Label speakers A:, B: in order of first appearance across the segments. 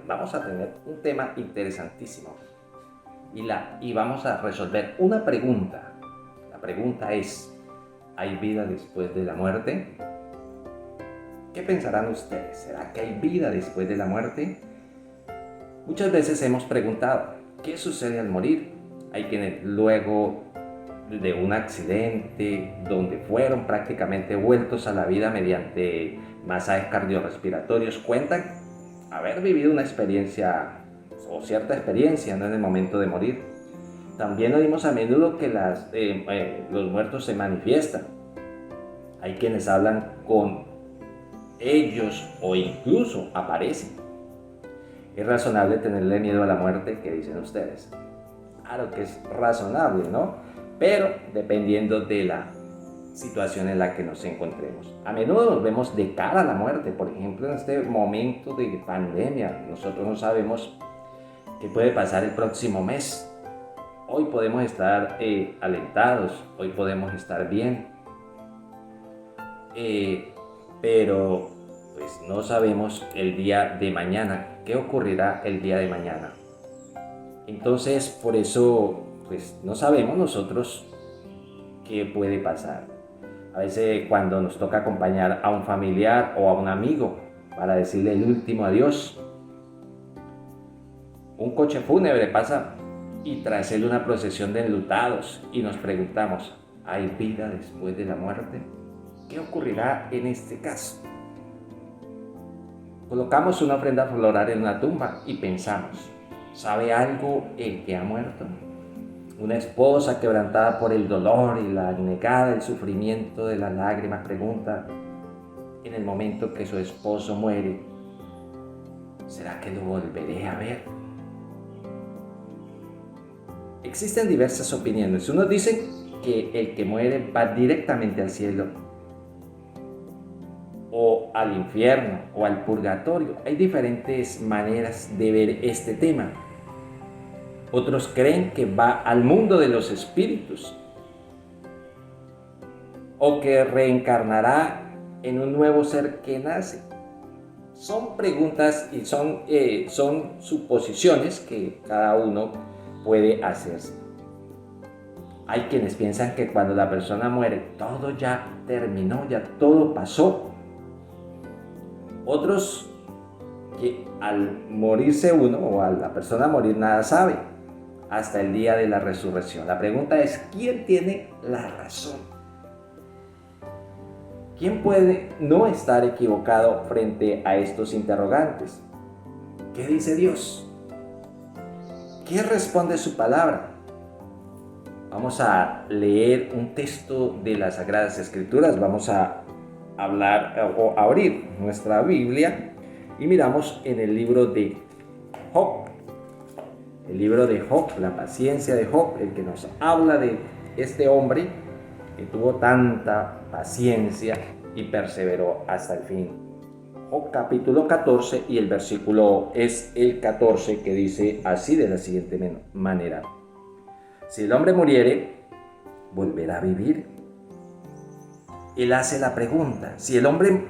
A: vamos a tener un tema interesantísimo y vamos a resolver una pregunta. La pregunta es, ¿hay vida después de la muerte? ¿Qué pensarán ustedes? ¿Será que hay vida después de la muerte? Muchas veces hemos preguntado, ¿qué sucede al morir? Hay quienes luego de un accidente donde fueron prácticamente vueltos a la vida mediante masajes cardiorrespiratorios cuentan haber vivido una experiencia o cierta experiencia, ¿no?, en el momento de morir. También oímos a menudo que los muertos se manifiestan. Hay quienes hablan con ellos o incluso aparecen. ¿Es razonable tenerle miedo a la muerte? ¿Qué dicen ustedes? Claro que es razonable, ¿no? Pero dependiendo de la situación en la que nos encontremos. A menudo nos vemos de cara a la muerte. Por ejemplo, en este momento de pandemia, nosotros no sabemos qué puede pasar el próximo mes. Hoy podemos estar alentados, hoy podemos estar bien, pero pues no sabemos el día de mañana, qué ocurrirá el día de mañana. Entonces, por eso, pues no sabemos nosotros qué puede pasar. A veces cuando nos toca acompañar a un familiar o a un amigo para decirle el último adiós, un coche fúnebre pasa y tras él una procesión de enlutados y nos preguntamos, ¿hay vida después de la muerte? ¿Qué ocurrirá en este caso? Colocamos una ofrenda floral en una tumba y pensamos, ¿sabe algo el que ha muerto? Una esposa quebrantada por el dolor y la negada del sufrimiento de las lágrimas pregunta, en el momento que su esposo muere, ¿será que lo volveré a ver? Existen diversas opiniones. Unos dicen que el que muere va directamente al cielo o al infierno o al purgatorio. Hay diferentes maneras de ver este tema. Otros creen que va al mundo de los espíritus o que reencarnará en un nuevo ser que nace. Son preguntas y son suposiciones que cada uno puede hacerse. Hay quienes piensan que cuando la persona muere todo ya terminó, ya todo pasó. Otros que al morirse uno o a la persona morir nada sabe hasta el día de la resurrección. La pregunta es, ¿quién tiene la razón? ¿Quién puede no estar equivocado frente a estos interrogantes? ¿Qué dice Dios? ¿Qué responde su palabra? Vamos a leer un texto de las Sagradas Escrituras, vamos a hablar o abrir nuestra Biblia y miramos en el libro de Job. El libro de Job, la paciencia de Job, el que nos habla de este hombre que tuvo tanta paciencia y perseveró hasta el fin. Job capítulo 14 y el versículo es el 14 que dice así de la siguiente manera. Si el hombre muriere, ¿volverá a vivir? Él hace la pregunta, si el hombre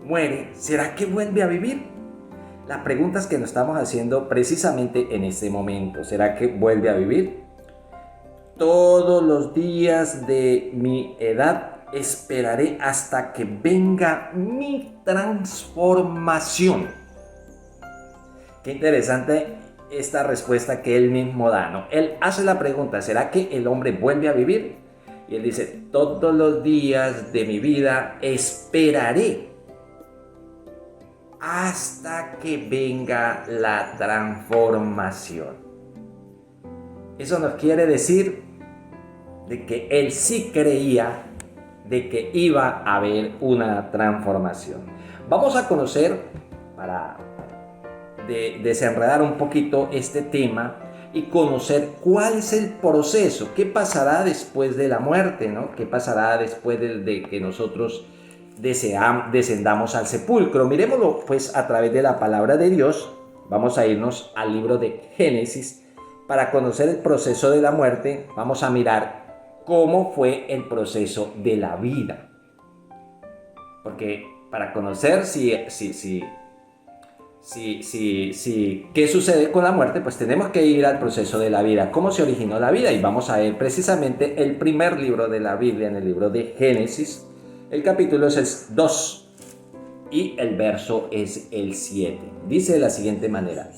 A: muere, ¿será que vuelve a vivir? Las preguntas que nos estamos haciendo precisamente en este momento, ¿será que vuelve a vivir? Todos los días de mi edad esperaré hasta que venga mi transformación. Qué interesante esta respuesta que él mismo da, ¿no? Él hace la pregunta, ¿será que el hombre vuelve a vivir? Y él dice, todos los días de mi vida esperaré hasta que venga la transformación. Eso nos quiere decir de que él sí creía de que iba a haber una transformación. Vamos a conocer, para desenredar un poquito este tema y conocer cuál es el proceso, qué pasará después de la muerte, ¿no? ¿Qué pasará después de que nosotros descendamos al sepulcro? Miremoslo pues a través de la palabra de Dios. Vamos a irnos al libro de Génesis para conocer el proceso de la muerte. Vamos a mirar cómo fue el proceso de la vida, porque para conocer si ¿Qué sucede con la muerte? Pues tenemos que ir al proceso de la vida, cómo se originó la vida, y vamos a ver precisamente el primer libro de la Biblia, en el libro de Génesis. El capítulo es el 2 y el verso es el 7. Dice de la siguiente manera: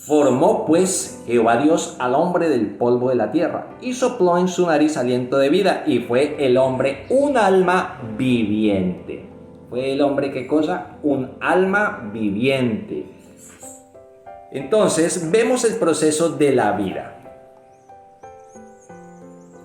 A: formó pues Jehová Dios al hombre del polvo de la tierra, y sopló en su nariz aliento de vida, y fue el hombre un alma viviente. ¿Fue el hombre qué cosa? Un alma viviente. Entonces, vemos el proceso de la vida.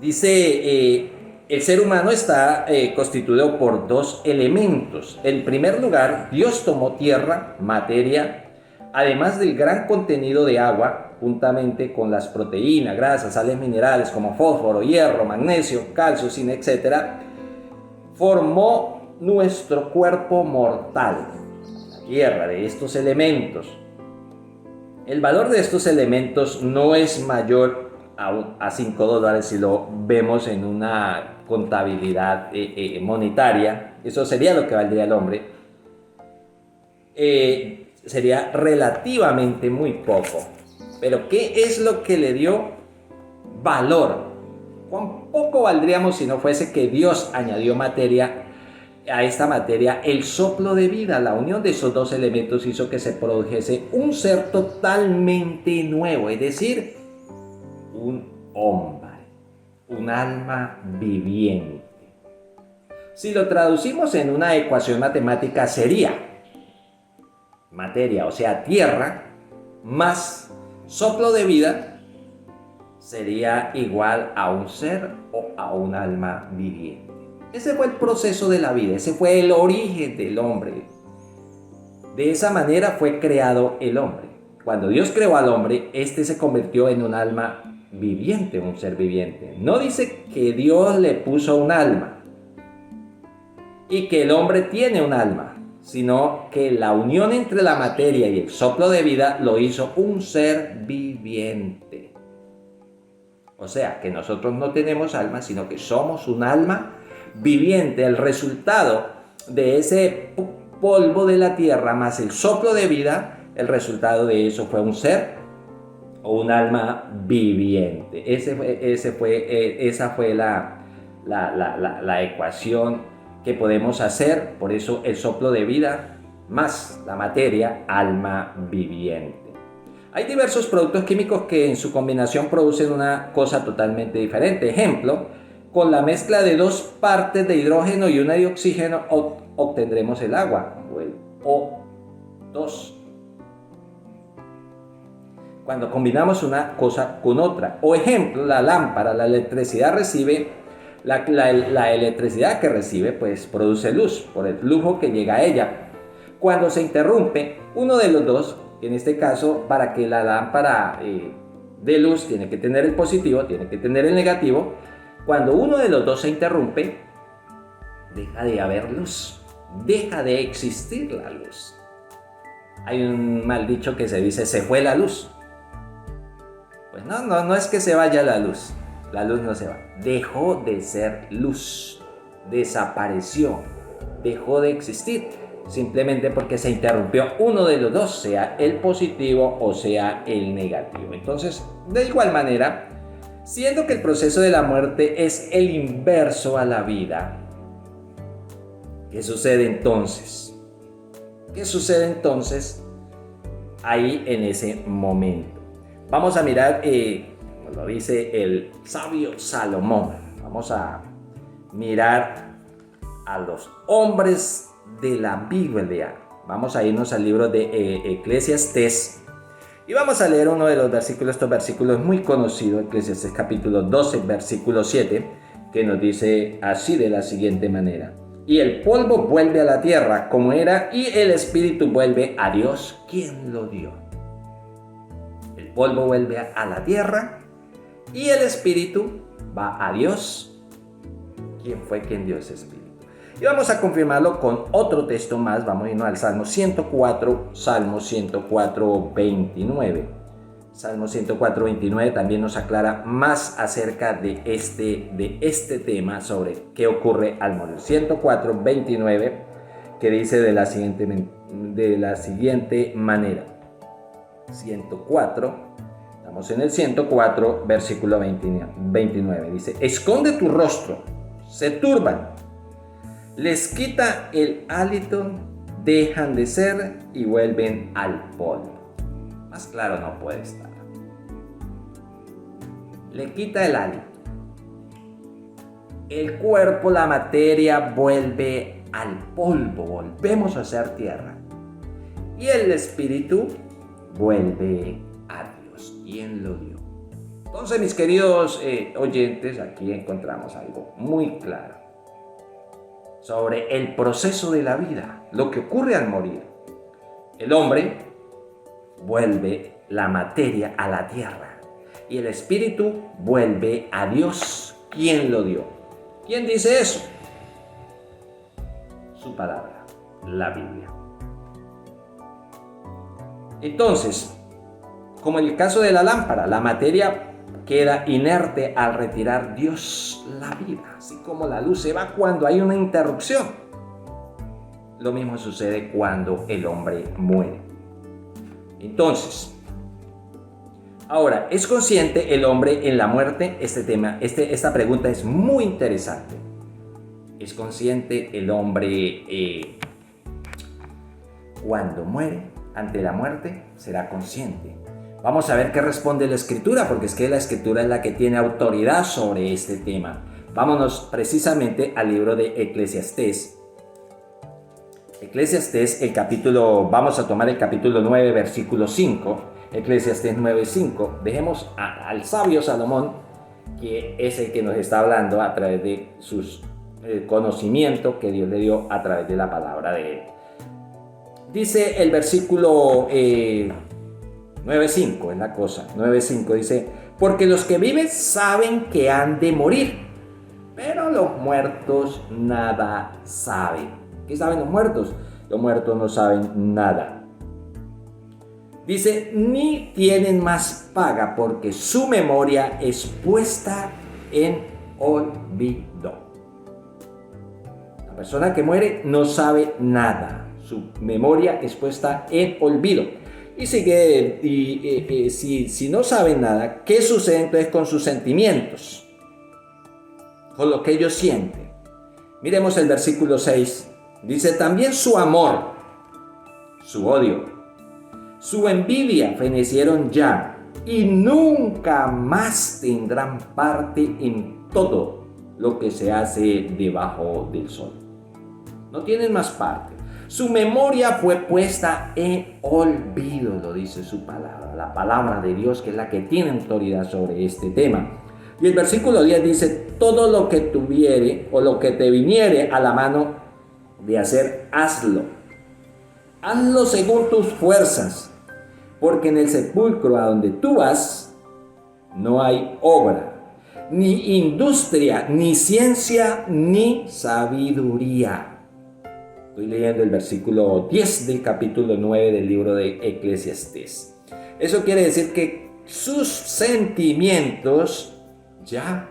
A: Dice, el ser humano está constituido por dos elementos. En primer lugar, Dios tomó tierra, materia, además del gran contenido de agua, juntamente con las proteínas, grasas, sales minerales como fósforo, hierro, magnesio, calcio, zinc, etc., formó nuestro cuerpo mortal, la tierra, de estos elementos. El valor de estos elementos no es mayor a $5 si lo vemos en una contabilidad monetaria. Eso sería lo que valdría el hombre. Sería relativamente muy poco. Pero ¿qué es lo que le dio valor? ¿Cuán poco valdríamos si no fuese que Dios añadió materia a esta materia? El soplo de vida, la unión de esos dos elementos hizo que se produjese un ser totalmente nuevo, es decir, un hombre, un alma viviente. Si lo traducimos en una ecuación matemática, sería materia, o sea, tierra, más soplo de vida, sería igual a un ser o a un alma viviente. Ese fue el proceso de la vida, ese fue el origen del hombre. De esa manera fue creado el hombre. Cuando Dios creó al hombre, este se convirtió en un alma viviente, un ser viviente. No dice que Dios le puso un alma y que el hombre tiene un alma, sino que la unión entre la materia y el soplo de vida lo hizo un ser viviente. O sea, que nosotros no tenemos alma, sino que somos un alma viviente. El resultado de ese polvo de la tierra más el soplo de vida, el resultado de eso fue un ser o un alma viviente. Esa fue la ecuación que podemos hacer. Por eso el soplo de vida más la materia, alma viviente. Hay diversos productos químicos que en su combinación producen una cosa totalmente diferente. Ejemplo, con la mezcla de 2 partes de hidrógeno y una de oxígeno obtendremos el agua, o el O2. Cuando combinamos una cosa con otra. O ejemplo, la lámpara, la electricidad recibe, la electricidad que recibe pues produce luz por el flujo que llega a ella. Cuando se interrumpe uno de los dos, en este caso, para que la lámpara dé luz, tiene que tener el positivo, tiene que tener el negativo. Cuando uno de los dos se interrumpe, deja de haber luz, deja de existir la luz. Hay un mal dicho que se dice, se fue la luz. Pues no es que se vaya la luz no se va. Dejó de ser luz, desapareció, dejó de existir. Simplemente porque se interrumpió uno de los dos, sea el positivo o sea el negativo. Entonces, de igual manera, siendo que el proceso de la muerte es el inverso a la vida, ¿qué sucede entonces? ¿Qué sucede entonces ahí en ese momento? Vamos a mirar, como lo dice el sabio Salomón, vamos a mirar a los hombres de la Biblia. Vamos a irnos al libro de Eclesiastés y vamos a leer uno de los versículos, estos versículos muy conocidos, Eclesiastés capítulo 12, versículo 7, que nos dice así de la siguiente manera: y el polvo vuelve a la tierra como era, y el espíritu vuelve a Dios, quien lo dio. El polvo vuelve a la tierra y el espíritu va a Dios, quien fue quien dio ese espíritu. Y vamos a confirmarlo con otro texto más. Vamos a irnos al Salmo 104, Salmo 104, 29. Salmo 104, 29 también nos aclara más acerca de este tema sobre qué ocurre al morir. 104, 29, que dice de la siguiente manera. 104, estamos en el 104, versículo 29. Dice: esconde tu rostro, se turban, les quita el hálito, dejan de ser y vuelven al polvo. Más claro no puede estar. Le quita el hálito. El cuerpo, la materia, vuelve al polvo, volvemos a ser tierra. Y el espíritu vuelve a Dios. ¿Quién lo dio? Entonces, mis queridos oyentes, aquí encontramos algo muy claro sobre el proceso de la vida, lo que ocurre al morir. El hombre vuelve la materia a la tierra y el espíritu vuelve a Dios. ¿Quién lo dio? ¿Quién dice eso? Su palabra, la Biblia. Entonces, como en el caso de la lámpara, la materia queda inerte al retirar Dios la vida, así como la luz se va cuando hay una interrupción. Lo mismo sucede cuando el hombre muere. Entonces, ahora, ¿es consciente el hombre en la muerte? Esta pregunta es muy interesante. ¿Es consciente el hombre cuando muere? Ante la muerte, será consciente. Vamos a ver qué responde la Escritura, porque es que la Escritura es la que tiene autoridad sobre este tema. Vámonos precisamente al libro de Eclesiastés. Eclesiastés, vamos a tomar el capítulo 9, versículo 5. Eclesiastés 9:5. Dejemos al sabio Salomón, que es el que nos está hablando a través de sus conocimiento que Dios le dio a través de la palabra de él. Dice el versículo 9:5, es la cosa. 9:5 dice: porque los que viven saben que han de morir, pero los muertos nada saben. ¿Qué saben los muertos? Los muertos no saben nada. Dice: ni tienen más paga, porque su memoria es puesta en olvido. La persona que muere no sabe nada. Su memoria es puesta en olvido. Y sigue, si no saben nada, ¿qué sucede entonces con sus sentimientos? Con lo que ellos sienten. Miremos el versículo 6. Dice: también su amor, su odio, su envidia fenecieron ya, y nunca más tendrán parte en todo lo que se hace debajo del sol. No tienen más parte. Su memoria fue puesta en olvido, lo dice su palabra, la palabra de Dios, que es la que tiene autoridad sobre este tema. Y el versículo 10 dice: todo lo que tuviere o lo que te viniere a la mano de hacer, hazlo. Hazlo según tus fuerzas, porque en el sepulcro a donde tú vas no hay obra, ni industria, ni ciencia, ni sabiduría. Estoy leyendo el versículo 10 del capítulo 9 del libro de Eclesiastés. Eso quiere decir que sus sentimientos ya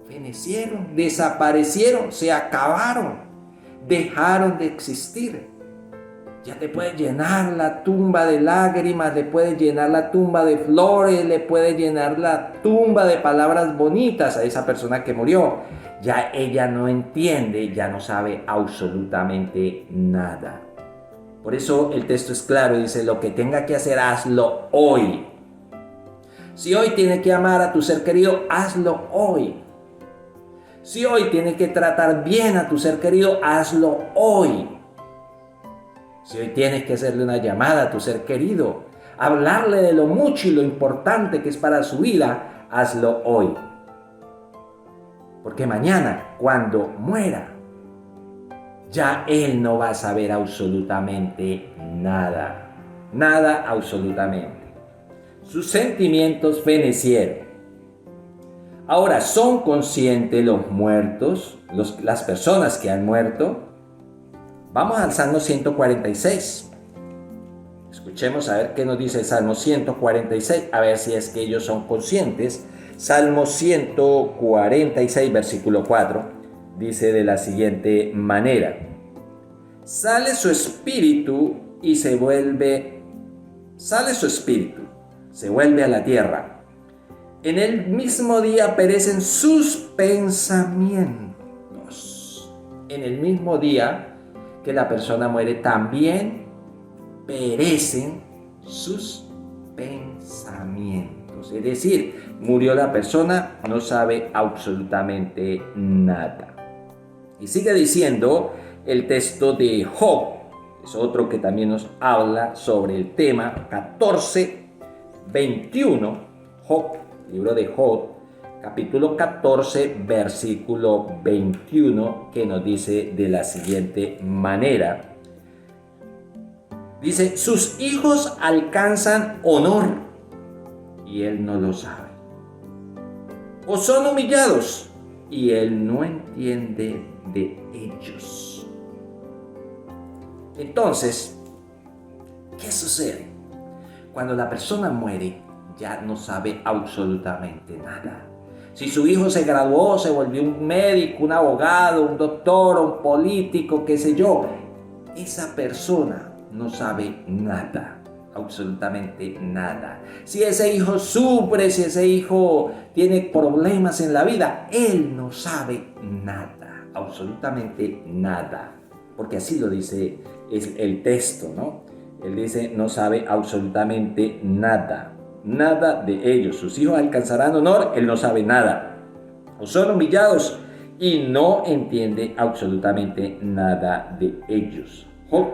A: fenecieron, desaparecieron, se acabaron, dejaron de existir. Ya te puede llenar la tumba de lágrimas, le puede llenar la tumba de flores, le puede llenar la tumba de palabras bonitas a esa persona que murió. Ya ella no entiende, ya no sabe absolutamente nada. Por eso el texto es claro, dice: lo que tenga que hacer, hazlo hoy. Si hoy tienes que amar a tu ser querido, hazlo hoy. Si hoy tienes que tratar bien a tu ser querido, hazlo hoy. Si hoy tienes que hacerle una llamada a tu ser querido, hablarle de lo mucho y lo importante que es para su vida, hazlo hoy. Porque mañana, cuando muera, ya él no va a saber absolutamente nada. Nada absolutamente. Sus sentimientos fenecieron. Ahora, ¿son conscientes los muertos, las personas que han muerto? Vamos al Salmo 146. Escuchemos a ver qué nos dice el Salmo 146, a ver si es que ellos son conscientes. Salmo 146, versículo 4, dice de la siguiente manera: Sale su espíritu, se vuelve a la tierra. En el mismo día perecen sus pensamientos. En el mismo día que la persona muere, también perecen sus pensamientos. Es decir, murió la persona, no sabe absolutamente nada. Y sigue diciendo el texto de Job, es otro que también nos habla sobre el tema, 14:21, Job, libro de Job, capítulo 14, versículo 21, que nos dice de la siguiente manera. Dice, sus hijos alcanzan honor y él no lo sabe. O son humillados y él no entiende de ellos. Entonces, ¿qué sucede? Cuando la persona muere, ya no sabe absolutamente nada. Si su hijo se graduó, se volvió un médico, un abogado, un doctor, un político, qué sé yo, esa persona no sabe nada, absolutamente nada. Si ese hijo sufre, si ese hijo tiene problemas en la vida, él no sabe nada, absolutamente nada. Porque así lo dice el texto, ¿no? Él dice, no sabe absolutamente nada, nada de ellos. Sus hijos alcanzarán honor, él no sabe nada. O son humillados y no entiende absolutamente nada de ellos. Job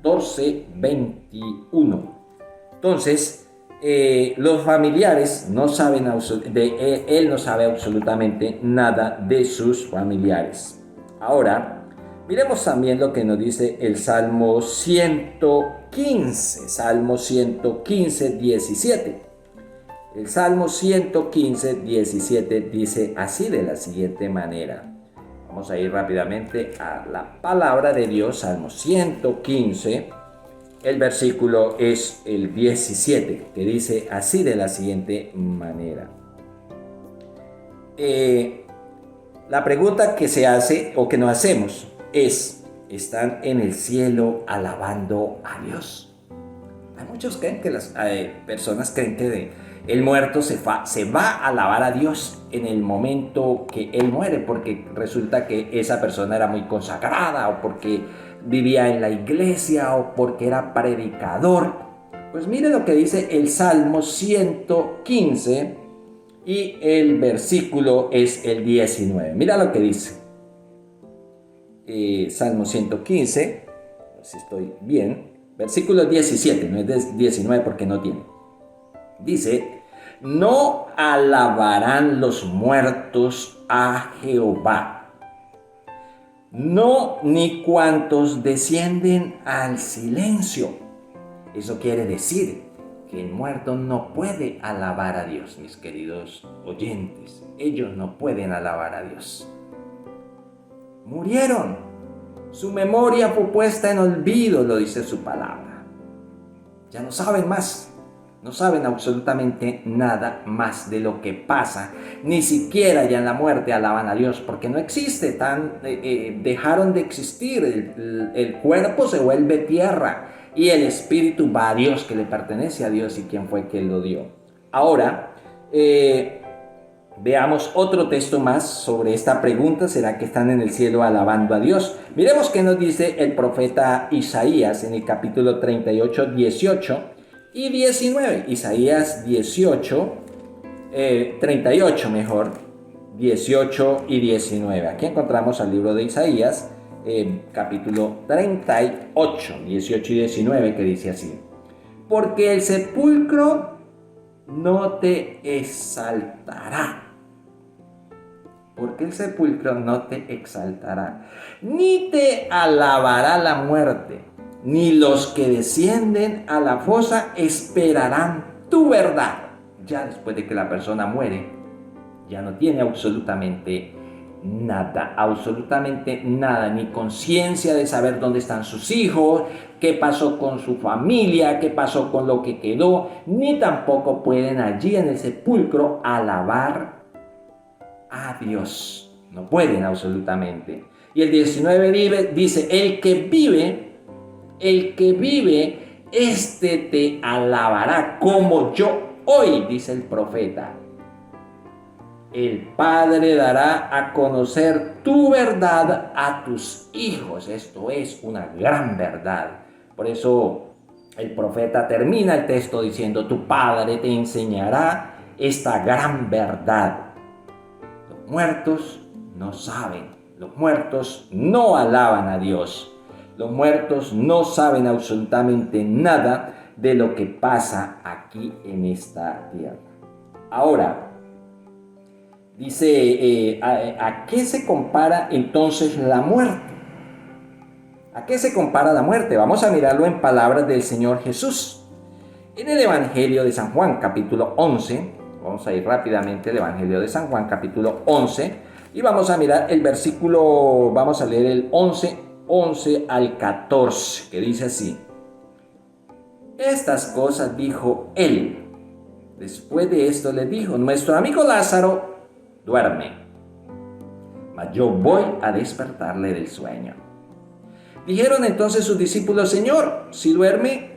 A: 14:21. Entonces, los familiares no saben, él no sabe absolutamente nada de sus familiares. Ahora, miremos también lo que nos dice el Salmo 115, Salmo 115, 17. El Salmo 115, 17 dice así de la siguiente manera. Vamos a ir rápidamente a la palabra de Dios, Salmo 115, el versículo es el 17, que dice así de la siguiente manera. La pregunta que se hace o que nos hacemos es, ¿están en el cielo alabando a Dios? Hay muchos creen que las personas creen que el muerto se va a alabar a Dios en el momento que él muere, porque resulta que esa persona era muy consagrada, o porque vivía en la iglesia, o porque era predicador. Pues mire lo que dice el Salmo 115 y el versículo es el 19. Mira lo que dice. Salmo 115, a ver si estoy bien, versículo 17, no es 19 porque no tiene. Dice, no alabarán los muertos a Jehová, no ni cuantos descienden al silencio. Eso quiere decir que el muerto no puede alabar a Dios, mis queridos oyentes. Ellos no pueden alabar a Dios. Murieron. Su memoria fue puesta en olvido, lo dice su palabra. Ya no saben más. No saben absolutamente nada más de lo que pasa. Ni siquiera ya en la muerte alaban a Dios, porque no existe. Dejaron de existir. El cuerpo se vuelve tierra y el espíritu va a Dios, que le pertenece a Dios y quién fue que lo dio. Ahora, veamos otro texto más sobre esta pregunta. ¿Será que están en el cielo alabando a Dios? Miremos qué nos dice el profeta Isaías en el capítulo 38, 18 y 19. Isaías 38 mejor, 18 y 19. Aquí encontramos al libro de Isaías, capítulo 38, 18 y 19, que dice así. Porque el sepulcro no te exaltará. Porque el sepulcro no te exaltará, ni te alabará la muerte, ni los que descienden a la fosa esperarán tu verdad. Ya después de que la persona muere, ya no tiene absolutamente nada, ni conciencia de saber dónde están sus hijos, qué pasó con su familia, qué pasó con lo que quedó, ni tampoco pueden allí en el sepulcro alabar a Dios. No pueden absolutamente. Y el 19 dice, el que vive, este te alabará como yo hoy, dice el profeta. El Padre dará a conocer tu verdad a tus hijos. Esto es una gran verdad. Por eso el profeta termina el texto diciendo, tu Padre te enseñará esta gran verdad. Los muertos no saben, los muertos no alaban a Dios. Los muertos no saben absolutamente nada de lo que pasa aquí en esta tierra. Ahora, dice, ¿a qué se compara entonces la muerte? ¿A qué se compara la muerte? Vamos a mirarlo en palabras del Señor Jesús. En el Evangelio de San Juan, capítulo 11, vamos a ir rápidamente al Evangelio de San Juan, capítulo 11, y vamos a mirar el versículo, vamos a leer el 11 al 14, que dice así. Estas cosas dijo él. Después de esto le dijo, nuestro amigo Lázaro duerme, mas yo voy a despertarle del sueño. Dijeron entonces sus discípulos, Señor, si duerme,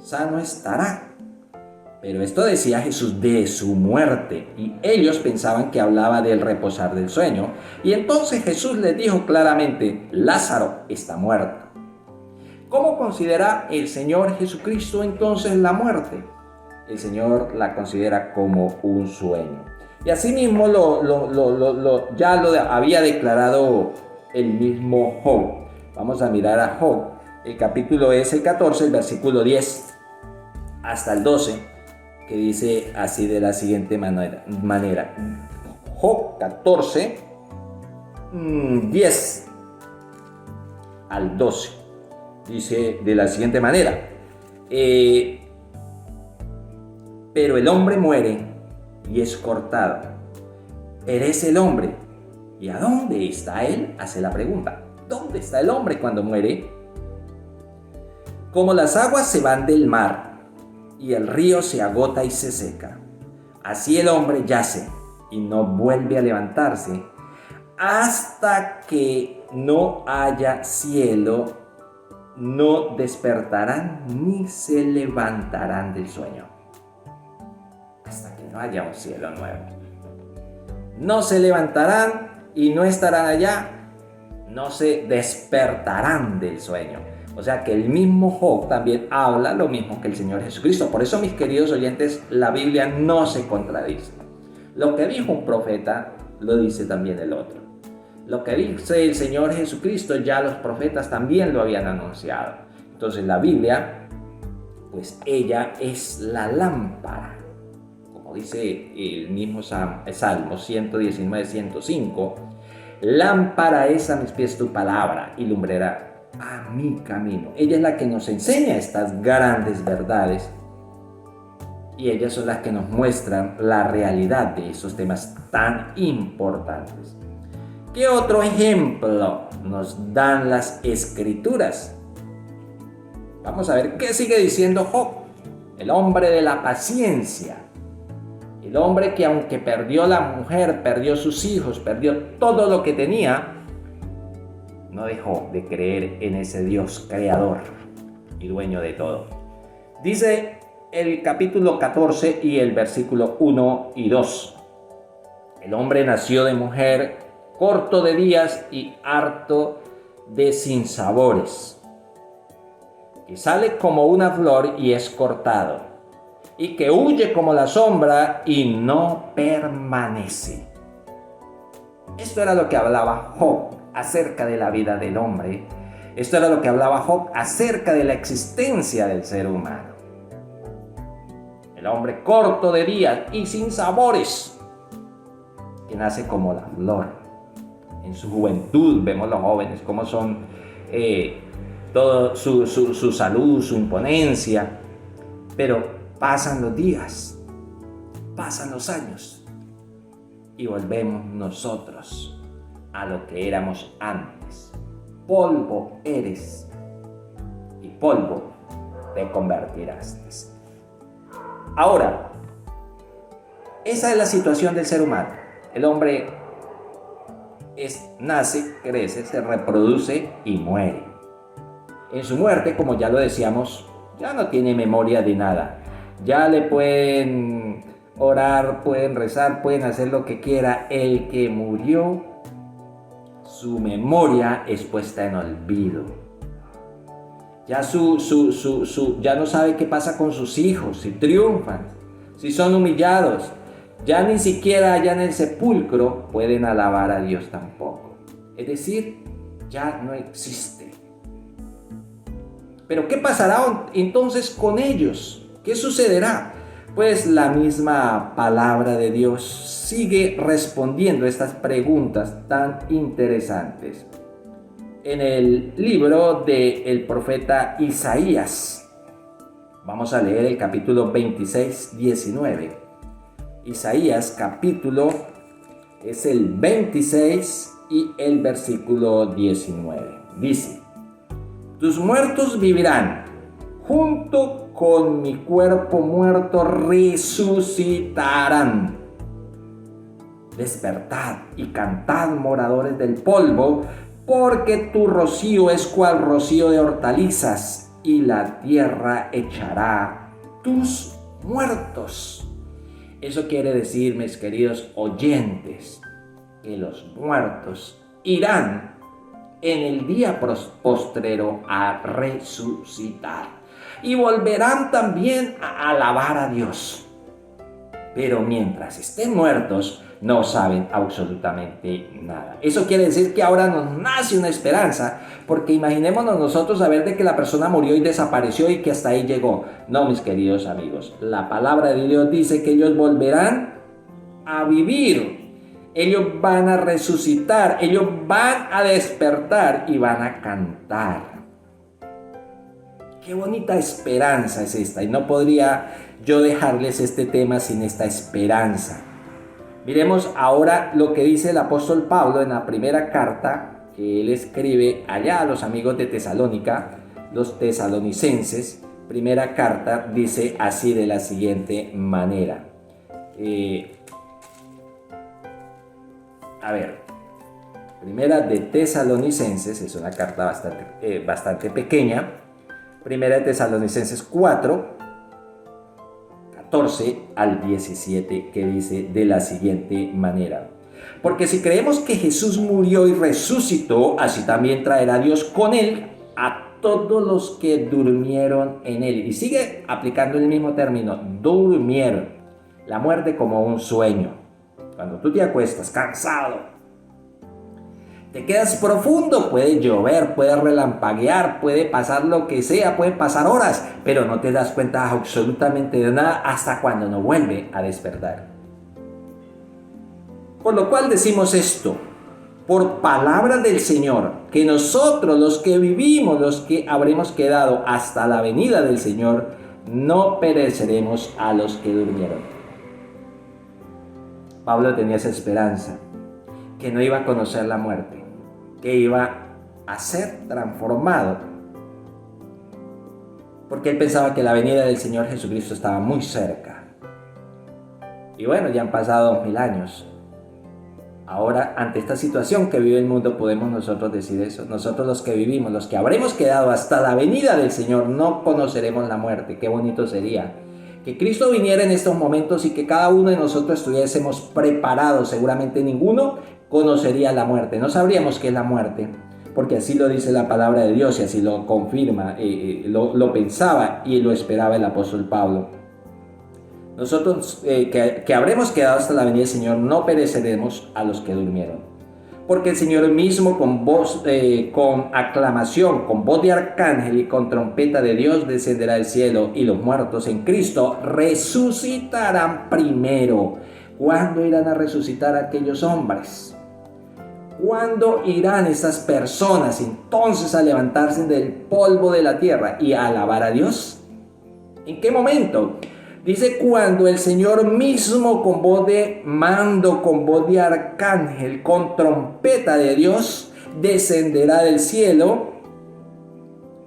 A: sano estará. Pero esto decía Jesús de su muerte, y ellos pensaban que hablaba del reposar del sueño. Y entonces Jesús les dijo claramente, Lázaro está muerto. ¿Cómo considera el Señor Jesucristo entonces la muerte? El Señor la considera como un sueño. Y asimismo ya lo había declarado el mismo Job. Vamos a mirar a Job. El capítulo es el 14, el versículo 10 hasta el 12, que dice así de la siguiente manera. Job 14, 10 al 12. Dice de la siguiente manera. Pero el hombre muere y es cortado. Perece el hombre. ¿Y a dónde está él? Hace la pregunta. ¿Dónde está el hombre cuando muere? Como las aguas se van del mar y el río se agota y se seca, así el hombre yace y no vuelve a levantarse hasta que no haya cielo, no despertarán ni se levantarán del sueño. Hasta que no haya un cielo nuevo. No se levantarán y no estarán allá, no se despertarán del sueño. O sea que el mismo Job también habla lo mismo que el Señor Jesucristo. Por eso, mis queridos oyentes, la Biblia no se contradice. Lo que dijo un profeta, lo dice también el otro. Lo que dice el Señor Jesucristo, ya los profetas también lo habían anunciado. Entonces la Biblia, pues ella es la lámpara. Como dice el mismo Salmo 119, 105, lámpara es a mis pies tu palabra y lumbrera a mi camino. Ella es la que nos enseña estas grandes verdades y ellas son las que nos muestran la realidad de esos temas tan importantes. ¿Qué otro ejemplo nos dan las Escrituras? Vamos a ver qué sigue diciendo Job, el hombre de la paciencia. El hombre que aunque perdió la mujer, perdió sus hijos, perdió todo lo que tenía, no dejó de creer en ese Dios creador y dueño de todo. Dice el capítulo 14 y el versículo 1 y 2. El hombre nació de mujer, corto de días y harto de sinsabores, que sale como una flor y es cortado, y que huye como la sombra y no permanece. Esto era lo que hablaba Job acerca de la vida del hombre. Esto era lo que hablaba Job acerca de la existencia del ser humano. El hombre corto de días y sin sabores, que nace como la flor. En su juventud vemos los jóvenes cómo son todo su salud, su imponencia, pero pasan los días, pasan los años y volvemos nosotros a lo que éramos antes. Polvo eres y polvo te convertirás. Ahora, esa es la situación del ser humano. El hombre nace, crece, se reproduce y muere. En su muerte, como ya lo decíamos, ya no tiene memoria de nada. Ya le pueden orar, pueden rezar, pueden hacer lo que quiera. El que murió, su memoria es puesta en olvido. Ya ya no sabe qué pasa con sus hijos, si triunfan, si son humillados. Ya ni siquiera allá en el sepulcro pueden alabar a Dios tampoco. Es decir, ya no existe. Pero ¿qué pasará entonces con ellos? ¿Qué sucederá? Pues la misma palabra de Dios sigue respondiendo estas preguntas tan interesantes. En el libro del profeta Isaías, vamos a leer el capítulo 26, 19. Isaías capítulo es el 26 y el versículo 19. Dice: tus muertos vivirán, junto con mi cuerpo muerto resucitarán. Despertad y cantad, moradores del polvo, porque tu rocío es cual rocío de hortalizas, y la tierra echará tus muertos. Eso quiere decir, mis queridos oyentes, que los muertos irán en el día postrero a resucitar y volverán también a alabar a Dios. Pero mientras estén muertos, no saben absolutamente nada. Eso quiere decir que ahora nos nace una esperanza, porque imaginémonos nosotros saber de que la persona murió y desapareció y que hasta ahí llegó. No, mis queridos amigos, la palabra de Dios dice que ellos volverán a vivir. Ellos van a resucitar, ellos van a despertar y van a cantar. Qué bonita esperanza es esta, y no podría yo dejarles este tema sin esta esperanza. Miremos ahora lo que dice el apóstol Pablo en la primera carta que él escribe allá a los amigos de Tesalónica, los tesalonicenses. Primera carta dice así, de la siguiente manera. Primera de Tesalonicenses, es una carta bastante pequeña. Primera de Tesalonicenses 4, 14 al 17, que dice de la siguiente manera: porque si creemos que Jesús murió y resucitó, así también traerá Dios con él a todos los que durmieron en él. Y sigue aplicando el mismo término, durmieron. La muerte como un sueño. Cuando tú te acuestas cansado, te quedas profundo, puede llover, puede relampaguear, puede pasar lo que sea, puede pasar horas, pero no te das cuenta absolutamente de nada hasta cuando no vuelve a despertar. Por lo cual decimos esto, por palabra del Señor, que nosotros los que vivimos, los que habremos quedado hasta la venida del Señor, no pereceremos a los que durmieron. Pablo tenía esa esperanza, que no iba a conocer la muerte, que iba a ser transformado, porque él pensaba que la venida del Señor Jesucristo estaba muy cerca. Y bueno, ya han pasado 2000 años. Ahora, ante esta situación que vive el mundo, podemos nosotros decir eso. Nosotros los que vivimos, los que habremos quedado hasta la venida del Señor, no conoceremos la muerte. Qué bonito sería que Cristo viniera en estos momentos y que cada uno de nosotros estuviésemos preparados. Seguramente ninguno conocería la muerte. No sabríamos qué es la muerte, porque así lo dice la palabra de Dios y así lo confirma, lo pensaba y lo esperaba el apóstol Pablo. Nosotros que habremos quedado hasta la venida del Señor, no pereceremos a los que durmieron. Porque el Señor mismo con aclamación, con voz de arcángel y con trompeta de Dios descenderá del cielo, y los muertos en Cristo resucitarán primero. ¿Cuándo irán a resucitar aquellos hombres? ¿Cuándo irán esas personas entonces a levantarse del polvo de la tierra y a alabar a Dios? ¿En qué momento? Dice, cuando el Señor mismo con voz de mando, con voz de arcángel, con trompeta de Dios, descenderá del cielo,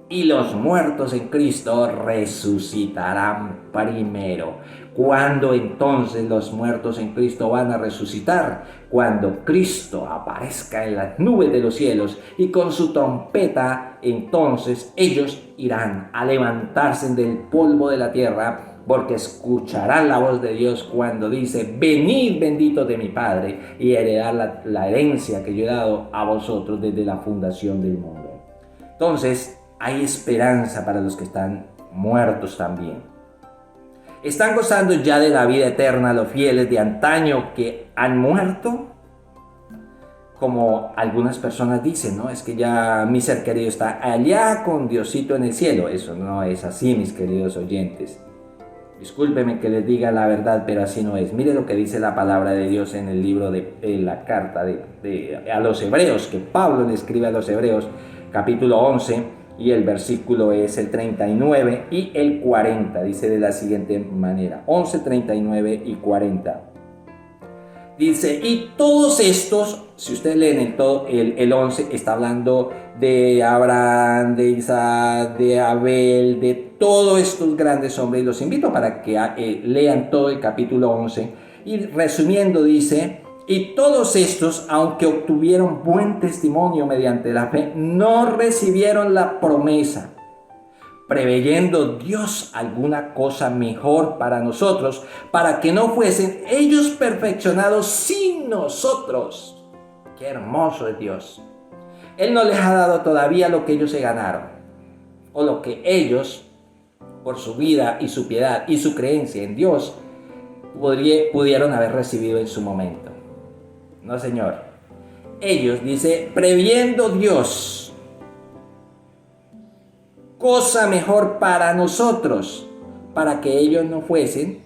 A: y los muertos en Cristo resucitarán primero. ¿Cuándo entonces los muertos en Cristo van a resucitar? Cuando Cristo aparezca en las nubes de los cielos y con su trompeta, entonces ellos irán a levantarse del polvo de la tierra, porque escucharán la voz de Dios cuando dice: venid benditos de mi Padre, y heredar la herencia que yo he dado a vosotros desde la fundación del mundo. Entonces hay esperanza para los que están muertos también. ¿Están gozando ya de la vida eterna los fieles de antaño que han muerto? Como algunas personas dicen, ¿no? Es que ya mi ser querido está allá con Diosito en el cielo. Eso no es así, mis queridos oyentes. Discúlpenme que les diga la verdad, pero así no es. Mire lo que dice la palabra de Dios en el libro de la carta a los hebreos, que Pablo le escribe a los hebreos, capítulo 11, y el versículo es el 39 y el 40. Dice de la siguiente manera: 11, 39 y 40. Dice: y todos estos, si ustedes leen en todo el 11, está hablando de Abraham, de Isaac, de Abel, de todos estos grandes hombres. Y los invito para que lean todo el capítulo 11. Y resumiendo dice: y todos estos, aunque obtuvieron buen testimonio mediante la fe, no recibieron la promesa, preveyendo Dios alguna cosa mejor para nosotros, para que no fuesen ellos perfeccionados sin nosotros. ¡Qué hermoso es Dios! Él no les ha dado todavía lo que ellos se ganaron, o lo que ellos, por su vida y su piedad y su creencia en Dios, pudieron haber recibido en su momento. No, Señor. Ellos, dice, previendo Dios cosa mejor para nosotros, para que ellos no fuesen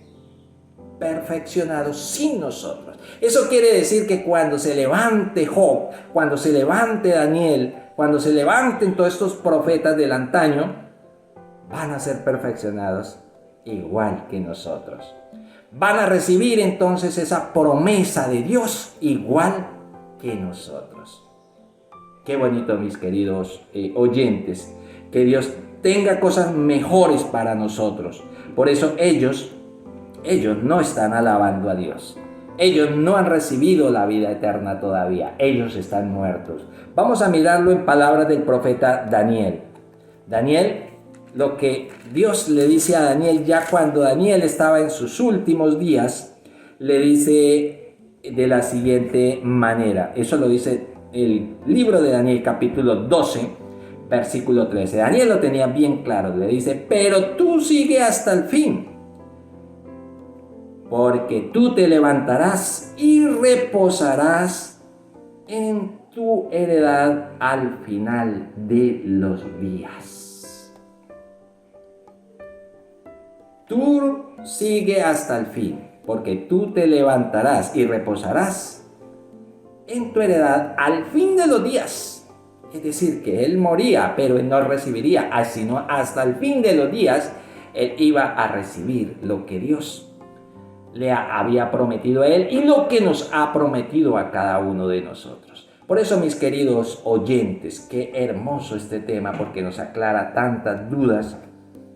A: perfeccionados sin nosotros. Eso quiere decir que cuando se levante Job, cuando se levante Daniel, cuando se levanten todos estos profetas del antaño, van a ser perfeccionados igual que nosotros. Van a recibir entonces esa promesa de Dios igual que nosotros. Qué bonito, mis queridos oyentes, que Dios tenga cosas mejores para nosotros. Por eso ellos no están alabando a Dios. Ellos no han recibido la vida eterna todavía. Ellos están muertos. Vamos a mirarlo en palabras del profeta Daniel. Daniel, lo que Dios le dice a Daniel ya cuando Daniel estaba en sus últimos días, le dice de la siguiente manera. Eso lo dice el libro de Daniel, capítulo 12, versículo 13. Daniel lo tenía bien claro. Le dice: pero tú sigue hasta el fin, porque tú te levantarás y reposarás en tu heredad al final de los días. Tú sigue hasta el fin, porque tú te levantarás y reposarás en tu heredad al fin de los días. Es decir, que él moría, pero él no recibiría, sino hasta el fin de los días, él iba a recibir lo que Dios le había prometido a él y lo que nos ha prometido a cada uno de nosotros. Por eso, mis queridos oyentes, qué hermoso este tema, porque nos aclara tantas dudas,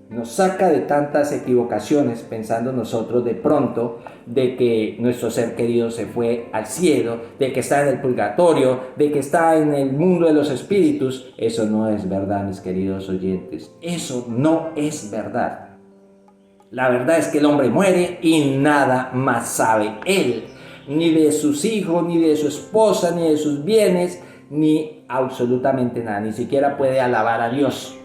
A: nos saca de tantas equivocaciones, pensando nosotros de pronto de que nuestro ser querido se fue al cielo, de que está en el purgatorio, de que está en el mundo de los espíritus. Eso no es verdad, mis queridos oyentes. Eso no es verdad. La verdad es que el hombre muere y nada más sabe él, ni de sus hijos, ni de su esposa, ni de sus bienes, ni absolutamente nada. Ni siquiera puede alabar a Dios,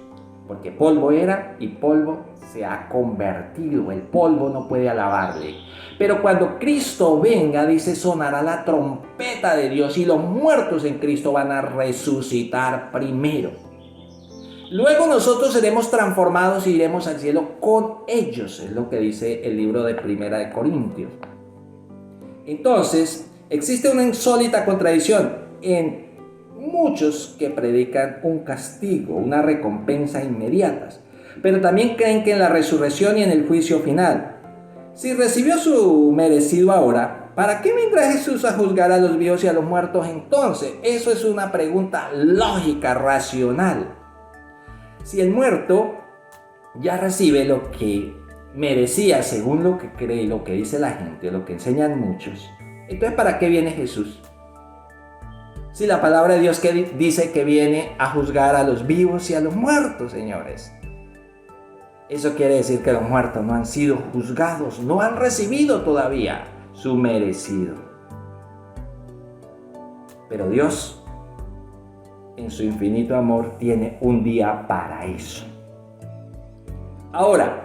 A: porque polvo era y polvo se ha convertido. El polvo no puede alabarle. Pero cuando Cristo venga, dice, sonará la trompeta de Dios y los muertos en Cristo van a resucitar primero. Luego nosotros seremos transformados y iremos al cielo con ellos. Es lo que dice el libro de Primera de Corintios. Entonces, existe una insólita contradicción en muchos que predican un castigo, una recompensa inmediatas, pero también creen que en la resurrección y en el juicio final. Si recibió su merecido ahora, ¿para qué vendrá Jesús a juzgar a los vivos y a los muertos entonces? Eso es una pregunta lógica, racional. Si el muerto ya recibe lo que merecía según lo que cree, lo que dice la gente, lo que enseñan muchos, entonces ¿para qué viene Jesús? Si la palabra de Dios dice que viene a juzgar a los vivos y a los muertos, señores. Eso quiere decir que los muertos no han sido juzgados, no han recibido todavía su merecido. Pero Dios, en su infinito amor, tiene un día para eso. Ahora,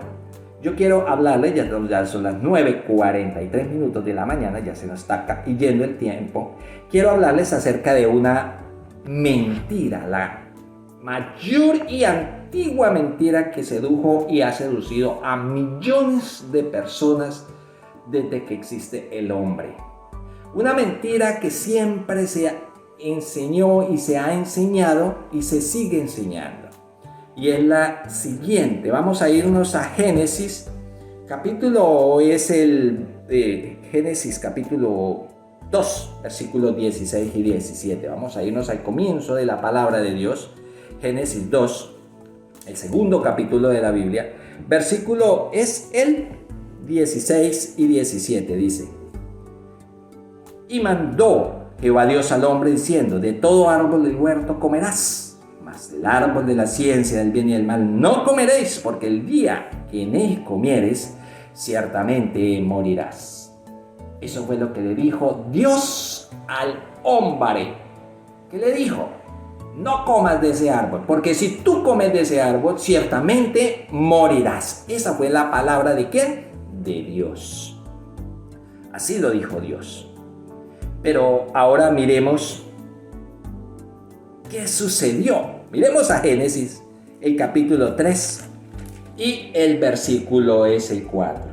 A: yo quiero hablarles, ya son las 9:43 minutos de la mañana, ya se nos está yendo el tiempo. Quiero hablarles acerca de una mentira, la mayor y antigua mentira que sedujo y ha seducido a millones de personas desde que existe el hombre. Una mentira que siempre se enseñó y se ha enseñado y se sigue enseñando. Y es la siguiente. Vamos a irnos a Génesis, Génesis capítulo 2, versículos 16 y 17. Vamos a irnos al comienzo de la palabra de Dios. Génesis 2, el segundo capítulo de la Biblia. Versículo es el 16 y 17. Dice: Y mandó Jehová Dios al hombre diciendo: de todo árbol del huerto comerás, mas del árbol de la ciencia del bien y del mal no comeréis, porque el día que en él comieres, ciertamente morirás. Eso fue lo que le dijo Dios al hombre. ¿Qué le dijo? No comas de ese árbol, porque si tú comes de ese árbol, ciertamente morirás. Esa fue la palabra ¿de quién? De Dios. Así lo dijo Dios. Pero ahora miremos qué sucedió. Miremos a Génesis, el capítulo 3 y el versículo es el 4.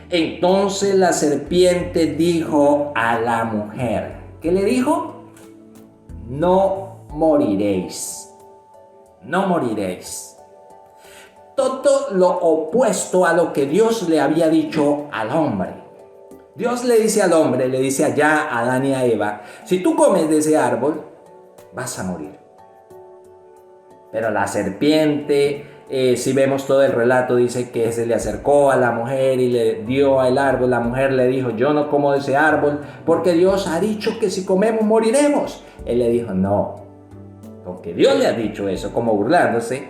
A: Entonces la serpiente dijo a la mujer, ¿qué le dijo? No moriréis, no moriréis. Todo lo opuesto a lo que Dios le había dicho al hombre. Dios le dice al hombre, le dice allá a Adán y a Eva, si tú comes de ese árbol, vas a morir. Pero la serpiente, si vemos todo el relato, dice que se le acercó a la mujer y le dio al árbol. La mujer le dijo, yo no como de ese árbol porque Dios ha dicho que si comemos moriremos. Él le dijo, no, porque Dios le ha dicho eso, como burlándose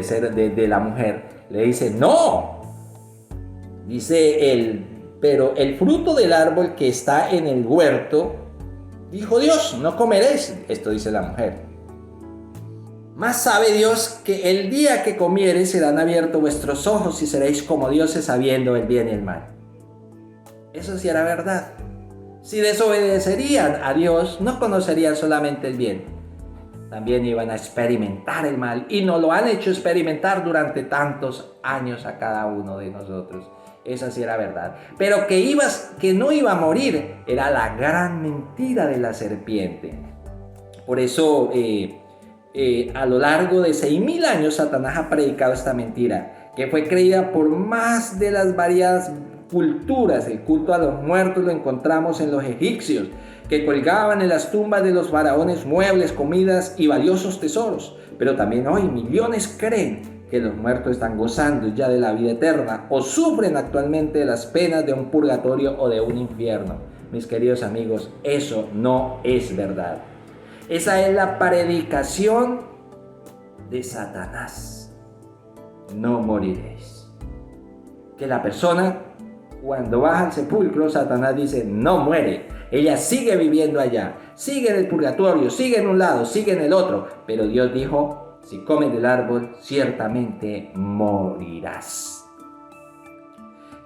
A: de la mujer. Le dice, no. Dice él, pero el fruto del árbol que está en el huerto, dijo Dios, no comeréis. Esto dice la mujer. Más sabe Dios que el día que comiereis serán abiertos vuestros ojos y seréis como dioses sabiendo el bien y el mal. Eso sí era verdad. Si desobedecerían a Dios, no conocerían solamente el bien, también iban a experimentar el mal. Y nos lo han hecho experimentar durante tantos años a cada uno de nosotros. Esa sí era verdad. Pero que no iba a morir era la gran mentira de la serpiente. Por eso a lo largo de 6.000 años Satanás ha predicado esta mentira, que fue creída por más de las variadas culturas. El culto a los muertos lo encontramos en los egipcios, que colgaban en las tumbas de los faraones muebles, comidas y valiosos tesoros. Pero también hoy millones creen que los muertos están gozando ya de la vida eterna o sufren actualmente las penas de un purgatorio o de un infierno. Mis queridos amigos, eso no es verdad. Esa es la predicación de Satanás. No moriréis. Que la persona, cuando baja al sepulcro, Satanás dice, no muere. Ella sigue viviendo allá, sigue en el purgatorio, sigue en un lado, sigue en el otro. Pero Dios dijo, si comes del árbol, ciertamente morirás.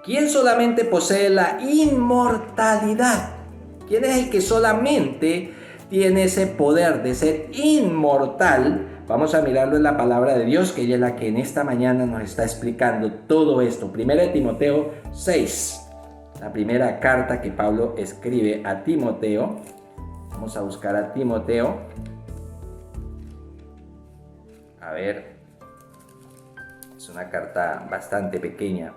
A: ¿Quién solamente posee la inmortalidad? ¿Quién es el que solamente tiene ese poder de ser inmortal? Vamos a mirarlo en la palabra de Dios, que ella es la que en esta mañana nos está explicando todo esto. 1 Timoteo 6, la primera carta que Pablo escribe a Timoteo. Vamos a buscar a Timoteo. A ver, es una carta bastante pequeña.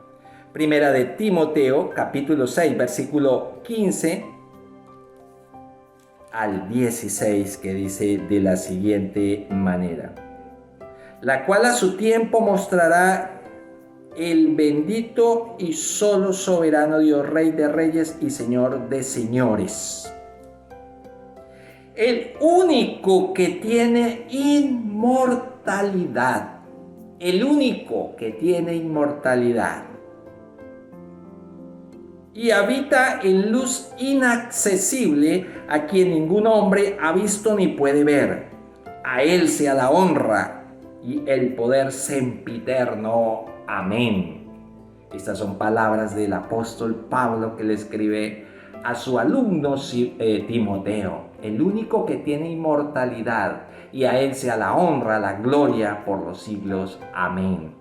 A: Primera de Timoteo, capítulo 6, versículo 15 al 16, que dice de la siguiente manera: la cual a su tiempo mostrará el bendito y solo soberano Dios, Rey de reyes y Señor de señores. El único que tiene inmortalidad. El único que tiene inmortalidad. Y habita en luz inaccesible, a quien ningún hombre ha visto ni puede ver. A él sea la honra y el poder sempiterno. Amén. Estas son palabras del apóstol Pablo, que le escribe a su alumno Timoteo. El único que tiene inmortalidad, y a él sea la honra, la gloria por los siglos. Amén.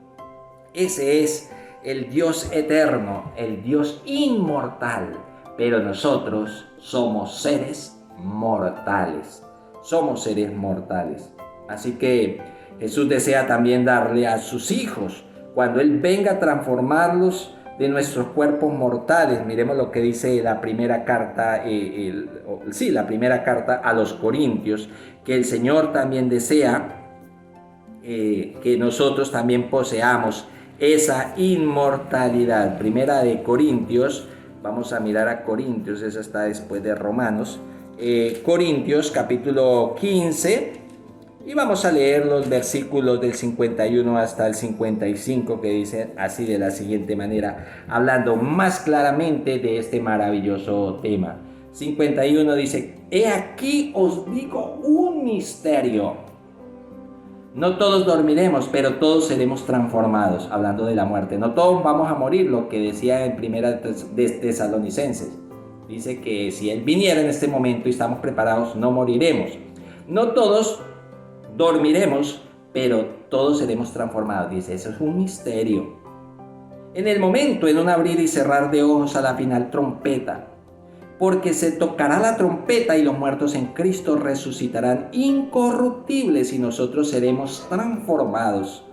A: Ese es el Dios eterno, el Dios inmortal, pero nosotros somos seres mortales. Somos seres mortales. Así que Jesús desea también darle a sus hijos, cuando Él venga, a transformarlos de nuestros cuerpos mortales. Miremos lo que dice la primera carta, la primera carta a los Corintios, que el Señor también desea que nosotros también poseamos esa inmortalidad. Primera de Corintios, vamos a mirar a Corintios, esa está después de Romanos. Corintios capítulo 15, y vamos a leer los versículos del 51 hasta el 55, que dicen así de la siguiente manera, hablando más claramente de este maravilloso tema. 51 dice: he aquí os digo un misterio. No todos dormiremos, pero todos seremos transformados. Hablando de la muerte, no todos vamos a morir, lo que decía en primera de Tesalonicenses. Dice que si Él viniera en este momento y estamos preparados, no moriremos. No todos dormiremos, pero todos seremos transformados. Dice, eso es un misterio. En el momento, en un abrir y cerrar de ojos, a la final trompeta. Porque se tocará la trompeta y los muertos en Cristo resucitarán incorruptibles, y nosotros seremos transformados.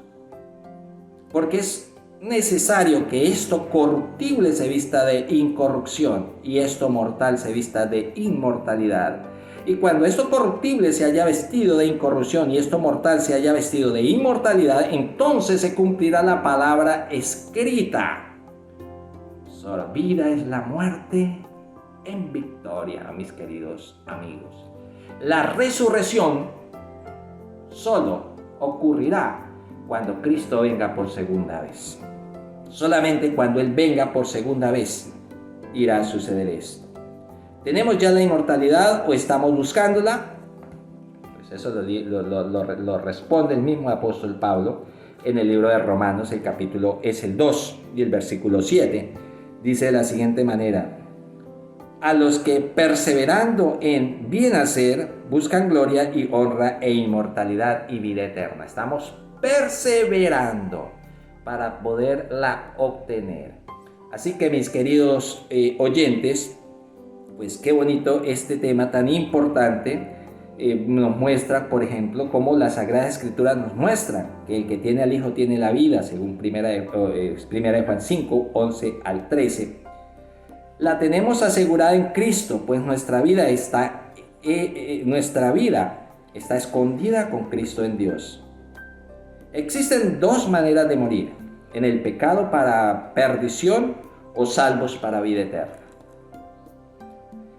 A: Porque es necesario que esto corruptible se vista de incorrupción y esto mortal se vista de inmortalidad. Y cuando esto corruptible se haya vestido de incorrupción y esto mortal se haya vestido de inmortalidad, entonces se cumplirá la palabra escrita: sorbida es la muerte en victoria. Mis queridos amigos, la resurrección solo ocurrirá cuando Cristo venga por segunda vez. Solamente cuando Él venga por segunda vez irá a suceder esto. ¿Tenemos ya la inmortalidad o estamos buscándola? Pues eso lo responde el mismo apóstol Pablo en el libro de Romanos. El capítulo es el 2 y el versículo 7 dice de la siguiente manera: a los que perseverando en bien hacer buscan gloria y honra e inmortalidad y vida eterna. Estamos perseverando para poderla obtener. Así que, mis queridos oyentes, pues qué bonito este tema tan importante. Nos muestra, por ejemplo, cómo la Sagrada Escritura nos muestra que el que tiene al Hijo tiene la vida, según primera de Juan 5, 11 al 13. La tenemos asegurada en Cristo, pues nuestra vida está escondida con Cristo en Dios. Existen dos maneras de morir: en el pecado para perdición o salvos para vida eterna.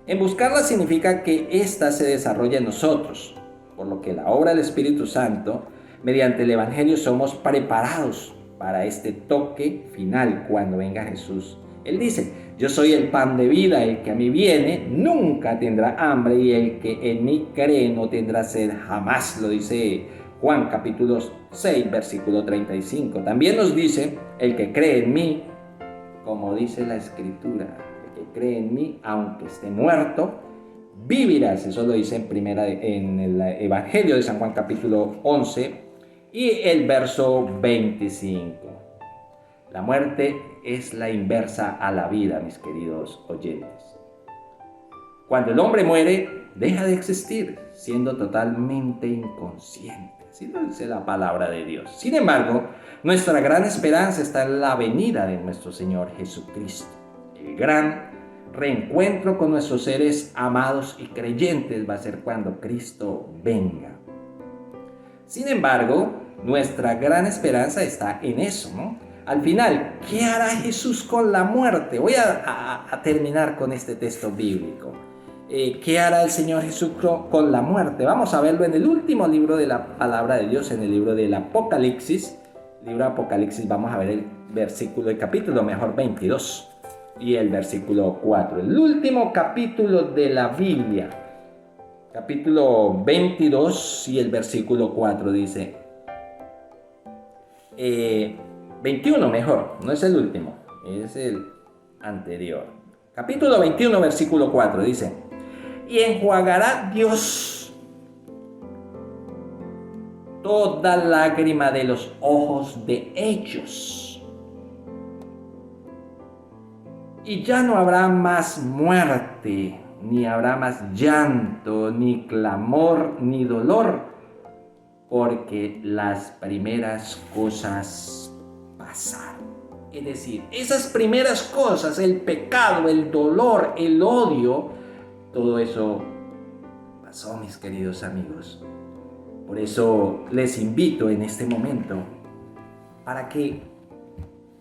A: En buscarla significa que ésta se desarrolla en nosotros, por lo que la obra del Espíritu Santo, mediante el Evangelio, somos preparados para este toque final cuando venga Jesús. Él dice: yo soy el pan de vida, el que a mí viene nunca tendrá hambre, y el que en mí cree no tendrá sed jamás. Lo dice Juan capítulo 6, versículo 35. También nos dice: el que cree en mí, como dice la Escritura, el que cree en mí, aunque esté muerto, vivirás. Eso lo dice en el Evangelio de San Juan capítulo 11 y el verso 25. La muerte es la inversa a la vida, mis queridos oyentes. Cuando el hombre muere, deja de existir, siendo totalmente inconsciente. Así lo dice la palabra de Dios. Sin embargo, nuestra gran esperanza está en la venida de nuestro Señor Jesucristo, el gran reencuentro con nuestros seres amados y creyentes va a ser cuando Cristo venga. Sin embargo, nuestra gran esperanza está en eso, ¿no? Al final, ¿qué hará Jesús con la muerte? Voy a terminar con este texto bíblico. ¿Qué hará el Señor Jesús con la muerte? Vamos a verlo en el último libro de la palabra de Dios, en el libro del Apocalipsis. Libro de Apocalipsis, vamos a ver el versículo, el capítulo 22 y el versículo 4. El último capítulo de la Biblia, capítulo 22 y el versículo 4 dice, 21 mejor, no es el último, es el anterior. Capítulo 21, versículo 4 dice, y enjuagará Dios toda lágrima de los ojos de ellos. Y ya no habrá más muerte, ni habrá más llanto, ni clamor, ni dolor, porque las primeras cosas pasaron. Es decir, esas primeras cosas, el pecado, el dolor, el odio, todo eso pasó, mis queridos amigos. Por eso les invito en este momento para que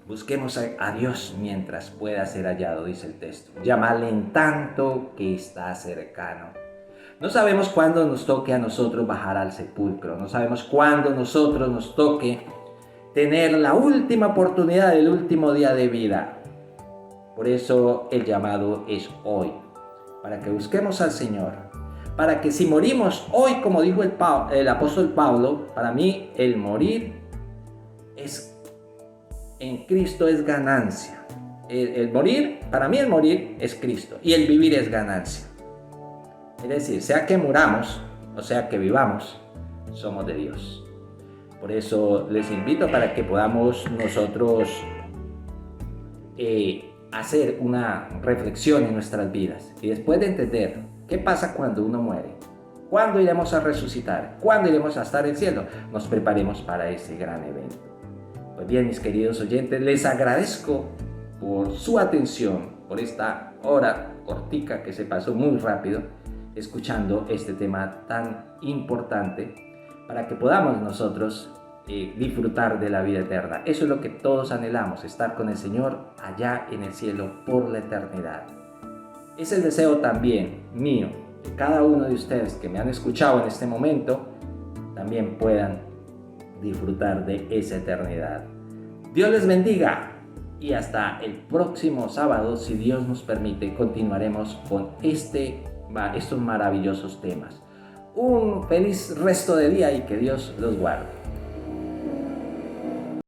A: busquemos a Dios mientras pueda ser hallado, dice el texto. Llámale en tanto que está cercano. No sabemos cuándo nos toque a nosotros bajar al sepulcro. No sabemos cuándo nosotros nos toque tener la última oportunidad, el último día de vida. Por eso el llamado es hoy, para que busquemos al Señor. Para que si morimos hoy, como dijo el apóstol Pablo, para mí el morir en Cristo es ganancia. El morir, para mí el morir es Cristo y el vivir es ganancia. Es decir, sea que muramos o sea que vivamos, somos de Dios. Por eso les invito para que podamos nosotros hacer una reflexión en nuestras vidas y después de entender qué pasa cuando uno muere, cuándo iremos a resucitar, cuándo iremos a estar en el cielo, nos preparemos para ese gran evento. Pues bien, mis queridos oyentes, les agradezco por su atención, por esta hora cortica que se pasó muy rápido, escuchando este tema tan importante para que podamos nosotros disfrutar de la vida eterna. Eso es lo que todos anhelamos, estar con el Señor allá en el cielo por la eternidad. Es el deseo también mío, que cada uno de ustedes que me han escuchado en este momento también puedan disfrutar de esa eternidad. Dios les bendiga y hasta el próximo sábado, si Dios nos permite, continuaremos con estos maravillosos temas. Un feliz resto de día y que Dios los guarde.